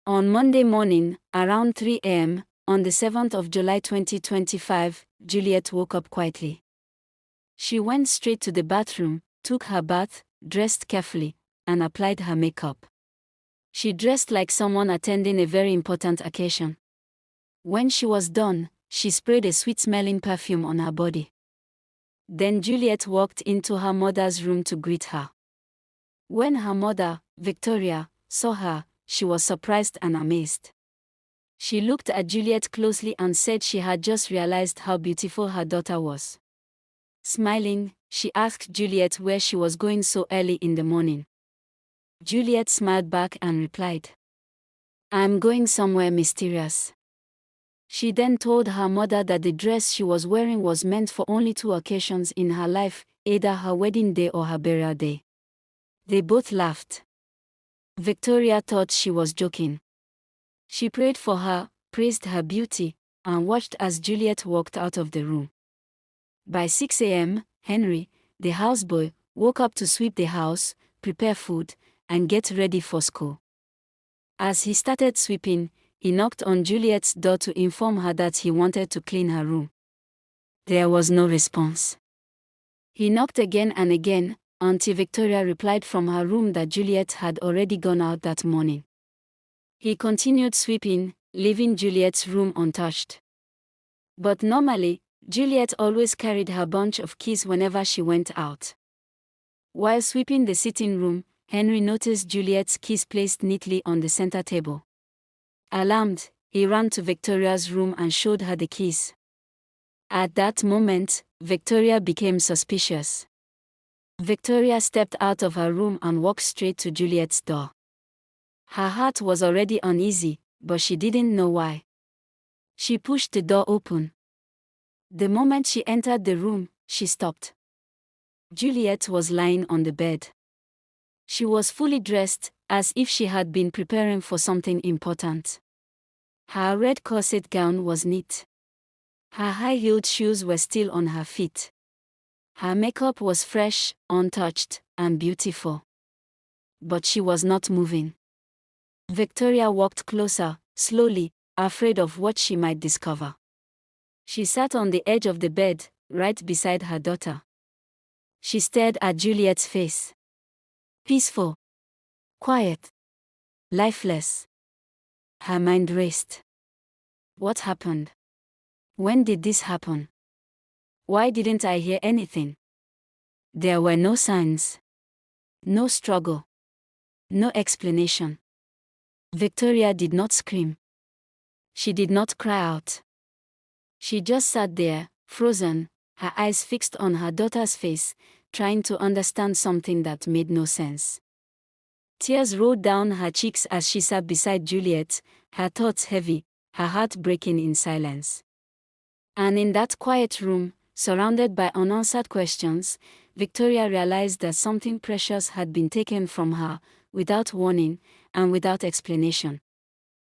On Monday morning, around 3 a.m., on the 7th of July 2025, Juliet woke up quietly. She went straight to the bathroom, took her bath, dressed carefully, and applied her makeup. She dressed like someone attending a very important occasion. When she was done, she sprayed a sweet-smelling perfume on her body. Then Juliet walked into her mother's room to greet her. When her mother, Victoria, saw her, she was surprised and amazed. She looked at Juliet closely and said she had just realized how beautiful her daughter was. Smiling, she asked Juliet where she was going so early in the morning. Juliet smiled back and replied, "I'm going somewhere mysterious." She then told her mother that the dress she was wearing was meant for only 2 occasions in her life, either her wedding day or her burial day. They both laughed. Victoria thought she was joking. She prayed for her, praised her beauty, and watched as Juliet walked out of the room. By 6 a.m., Henry, the houseboy, woke up to sweep the house, prepare food, and get ready for school. As he started sweeping, he knocked on Juliet's door to inform her that he wanted to clean her room. There was no response. He knocked again and again, until Victoria replied from her room that Juliet had already gone out that morning. He continued sweeping, leaving Juliet's room untouched. But normally, Juliet always carried her bunch of keys whenever she went out. While sweeping the sitting room, Henry noticed Juliet's keys placed neatly on the center table. Alarmed, he ran to Victoria's room and showed her the keys. At that moment, Victoria became suspicious. Victoria stepped out of her room and walked straight to Juliet's door. Her heart was already uneasy, but she didn't know why. She pushed the door open. The moment she entered the room, she stopped. Juliet was lying on the bed. She was fully dressed, as if she had been preparing for something important. Her red corset gown was neat. Her high-heeled shoes were still on her feet. Her makeup was fresh, untouched, and beautiful. But she was not moving. Victoria walked closer, slowly, afraid of what she might discover. She sat on the edge of the bed, right beside her daughter. She stared at Juliet's face. Peaceful. Quiet. Lifeless. Her mind raced. What happened? When did this happen? Why didn't I hear anything? There were no signs. No struggle. No explanation. Victoria did not scream. She did not cry out. She just sat there, frozen, her eyes fixed on her daughter's face, trying to understand something that made no sense. Tears rolled down her cheeks as she sat beside Juliet, her thoughts heavy, her heart breaking in silence. And in that quiet room, surrounded by unanswered questions, Victoria realized that something precious had been taken from her, without warning, and without explanation.